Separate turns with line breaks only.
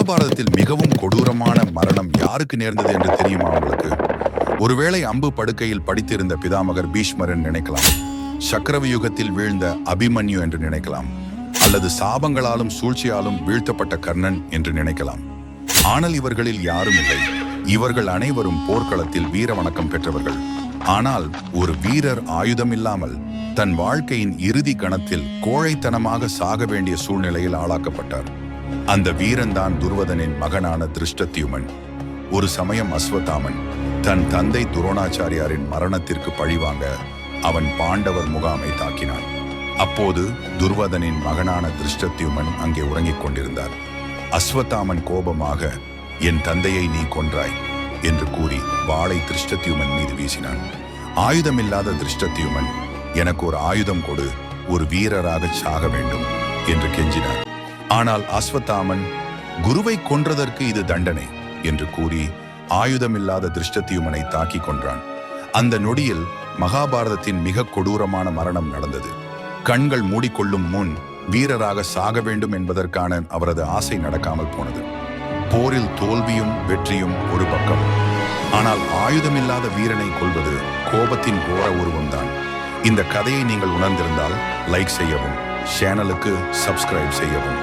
மகாபாரதத்தில் மிகவும் கொடூரமான மரணம் யாருக்கு நேர்ந்தது என்று தெரியுமா உங்களுக்கு? ஒருவேளை அம்பு படுக்கையில் படித்திருந்த பிதாமகர் பீஷ்மர் என்று நினைக்கலாம், சக்கரவியுகத்தில் வீழ்ந்த அபிமன்யு என்று நினைக்கலாம், அல்லது சாபங்களாலும் சூழ்ச்சியாலும் வீழ்த்தப்பட்ட கர்ணன் என்று நினைக்கலாம். ஆனால் இவர்களில் யாரும் இல்லை. இவர்கள் அனைவரும் போர்க்களத்தில் வீர வணக்கம் பெற்றவர்கள். ஆனால் ஒரு வீரர் ஆயுதம் இல்லாமல் தன் வாழ்க்கையின் இறுதி கணத்தில் கோழைத்தனமாக சாக வேண்டிய சூழ்நிலையில் ஆளாக்கப்பட்டார். அந்த வீரன்தான் துருவதனின் மகனான திருஷ்டத்யுமன். ஒரு சமயம் அஸ்வத்தாமன் தன் தந்தை துரோணாச்சாரியாரின் மரணத்திற்கு பழிவாங்க அவன் பாண்டவர் முகாமை தாக்கினான். அப்போது துருவதனின் மகனான திருஷ்டத்யுமன் அங்கே உறங்கிக் கொண்டிருந்தார். அஸ்வத்தாமன் கோபமாக, என் தந்தையை நீ கொன்றாய் என்று கூறி வாளை திருஷ்டத்யுமன் மீது வீசினான். ஆயுதமில்லாத திருஷ்டத்யுமன், எனக்கு ஒரு ஆயுதம் கொடு, ஒரு வீரராக சாக வேண்டும் என்று கெஞ்சினார். ஆனால் அஸ்வத்தாமன், குருவை கொன்றதற்கு இது தண்டனை என்று கூறி ஆயுதமில்லாத திருஷ்டத்யுமனை தாக்கி கொன்றான். அந்த நொடியில் மகாபாரதத்தின் மிக கொடூரமான மரணம் நடந்தது. கண்கள் மூடிக்கொள்ளும் முன் வீரராக சாக வேண்டும் என்பதற்கான அவரது ஆசை நடக்காமல் போனது. போரில் தோல்வியும் வெற்றியும் ஒரு பக்கம், ஆனால் ஆயுதமில்லாத வீரனை கொல்வது கோபத்தின் கோர உருவம்தான். இந்த கதையை நீங்கள் உணர்ந்திருந்தால் லைக் செய்யவும், சேனலுக்கு சப்ஸ்கிரைப் செய்யவும்.